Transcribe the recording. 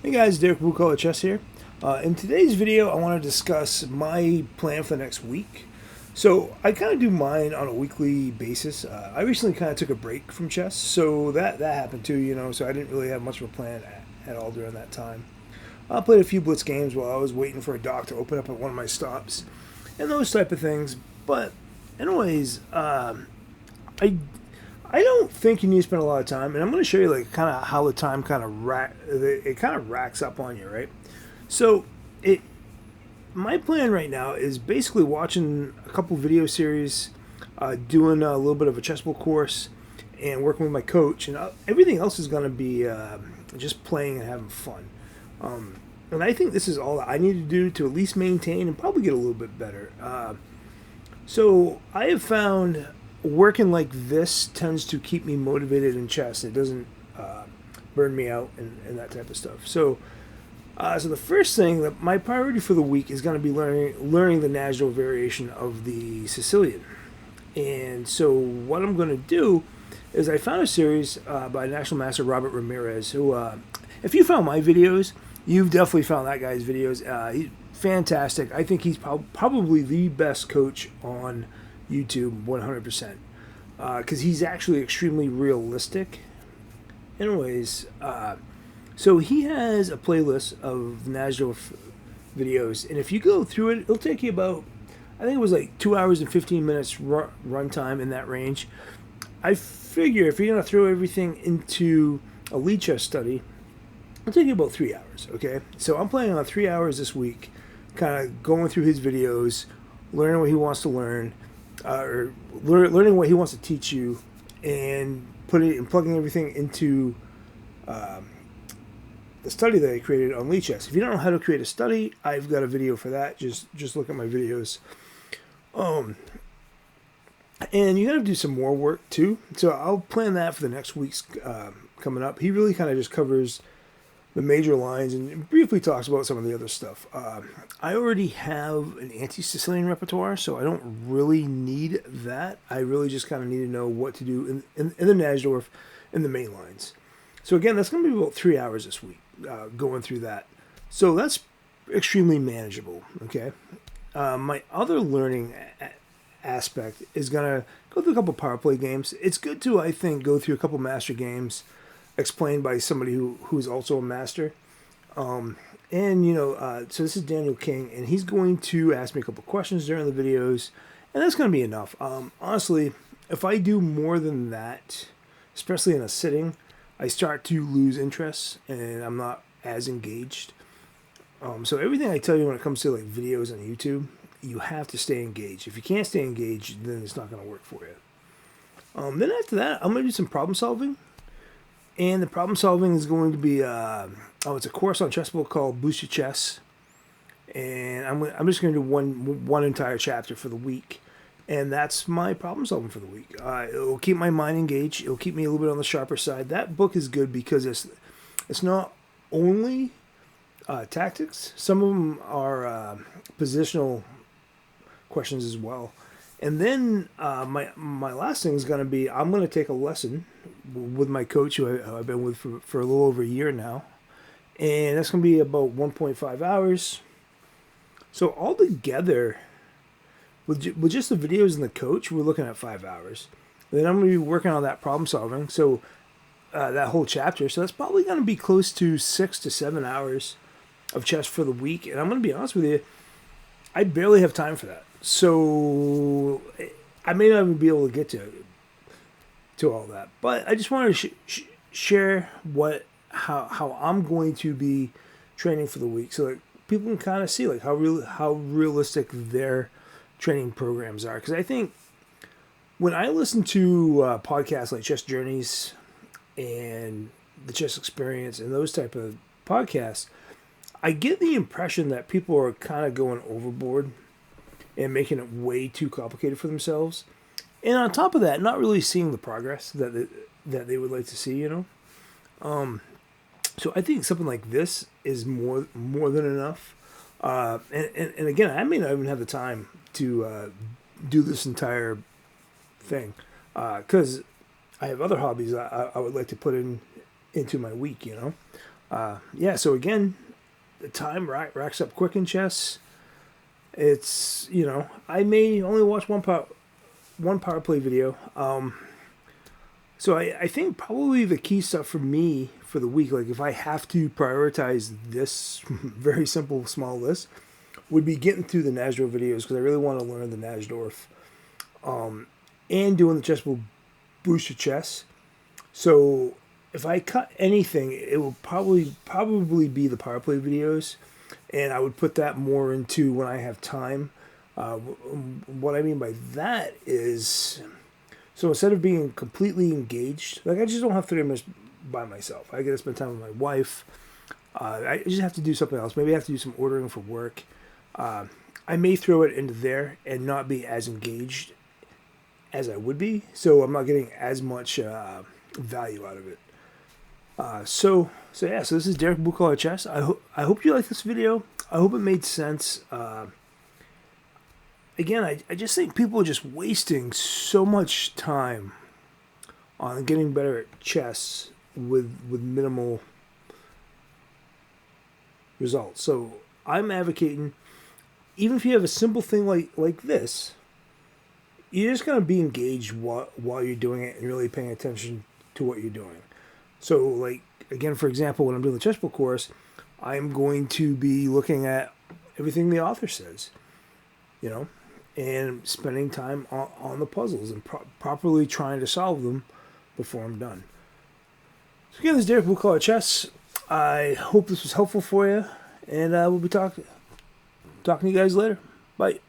Hey guys, Derek Blue Chess here. In today's video, I want to discuss my plan for the next week. So I kind of do mine on a weekly basis. I recently kind of took a break from chess, so that happened too, So I didn't really have much of a plan at all during that time. I played a few blitz games while I was waiting for a dock to open up at one of my stops, and those type of things. But anyways, I I don't think you need to spend a lot of time, and I'm going to show you like kind of how the time kind of racks up on you, right? So it my plan right now is basically watching a couple video series, doing a little bit of a chessboard course, and working with my coach, and everything else is going to be just playing and having fun. And I think this is all that I need to do to at least maintain and probably get a little bit better. So I have found working like this tends to keep me motivated in chess. It doesn't burn me out and that type of stuff. So the first thing that my priority for the week is going to be learning the national variation of the Sicilian. And so what I'm going to do is I found a series by National Master Robert Ramirez, who, if you found my videos, you've definitely found that guy's videos. He's fantastic. I think he's probably the best coach on YouTube, 100%, because he's actually extremely realistic. Anyways, so he has a playlist of Najdorf videos, and if you go through it, it'll take you about, I think it was like 2 hours and 15 minutes run time in that range. I figure if you're going to throw everything into a lead chess study, it'll take you about 3 hours, okay? So I'm planning on 3 hours this week, kind of going through his videos, learning what he wants to learn, or learning what he wants to teach you, and plugging everything into the study that I created on lead chess. If you don't know how to create a study, I've got a video for that. Just look at my videos. And you got to do some more work too. So I'll plan that for the next week's coming up. He really kind of just covers the major lines and briefly talks about some of the other stuff. I already have an anti-Sicilian repertoire, so I don't really need that. I really just kind of need to know what to do in the Najdorf in the main lines. So again, that's going to be about 3 hours this week, going through that. So that's extremely manageable, okay? My other learning aspect is going to go through a couple power play games. It's good to, I think, go through a couple master games explained by somebody who's also a master. So this is Daniel King, and he's going to ask me a couple questions during the videos, and that's going to be enough. Honestly, if I do more than that, especially in a sitting, I start to lose interest, and I'm not as engaged. So everything I tell you when it comes to like videos on YouTube, you have to stay engaged. If you can't stay engaged, then it's not going to work for you. Then after that, I'm going to do some problem solving. And the problem solving is going to be, it's a course on Chessable called Boost Your Chess. And I'm just going to do one entire chapter for the week. And that's my problem solving for the week. It'll keep my mind engaged. It'll keep me a little bit on the sharper side. That book is good because it's not only tactics. Some of them are positional questions as well. And then my last thing is going to be, I'm going to take a lesson with my coach who I've been with for a little over a year now. And that's going to be about 1.5 hours. So altogether, with just the videos and the coach, we're looking at 5 hours. And then I'm going to be working on that problem solving. So that whole chapter. So that's probably going to be close to 6 to 7 hours of chess for the week. And I'm going to be honest with you, I barely have time for that. So I may not even be able to get to all that, but I just wanted to share how I'm going to be training for the week, so that people can kind of see like how realistic their training programs are. Because I think when I listen to podcasts like Chess Journeys and the Chess Experience and those type of podcasts, I get the impression that people are kind of going overboard and making it way too complicated for themselves. And on top of that, not really seeing the progress that they would like to see, So I think something like this is more than enough. And again, I may not even have the time to do this entire thing, because I have other hobbies I would like to put into my week, Yeah, so again, the time racks up quick in chess. It's, I may only watch one power play video. So I think probably the key stuff for me for the week, like if I have to prioritize this very simple small list, would be getting through the Najdorf videos because I really want to learn the Najdorf, and doing the Chessable Booster Chess. So if I cut anything, it will probably be the power play videos, and I would put that more into when I have time. What I mean by that is, so instead of being completely engaged, like I just don't have 30 minutes by myself. I get to spend time with my wife. I just have to do something else. Maybe I have to do some ordering for work. I may throw it into there and not be as engaged as I would be, so I'm not getting as much value out of it. So this is Derek Blue Collar Chess. I hope you like this video. I hope it made sense. Again, I just think people are just wasting so much time on getting better at chess with minimal results. So I'm advocating, even if you have a simple thing like this, you're just going to be engaged while you're doing it and really paying attention to what you're doing. So, like, again, for example, when I'm doing the chessbook course, I'm going to be looking at everything the author says, and spending time on the puzzles and properly trying to solve them before I'm done. So again, this is Derek Blue Collar Chess. I hope this was helpful for you, and we'll be talking to you guys later. Bye.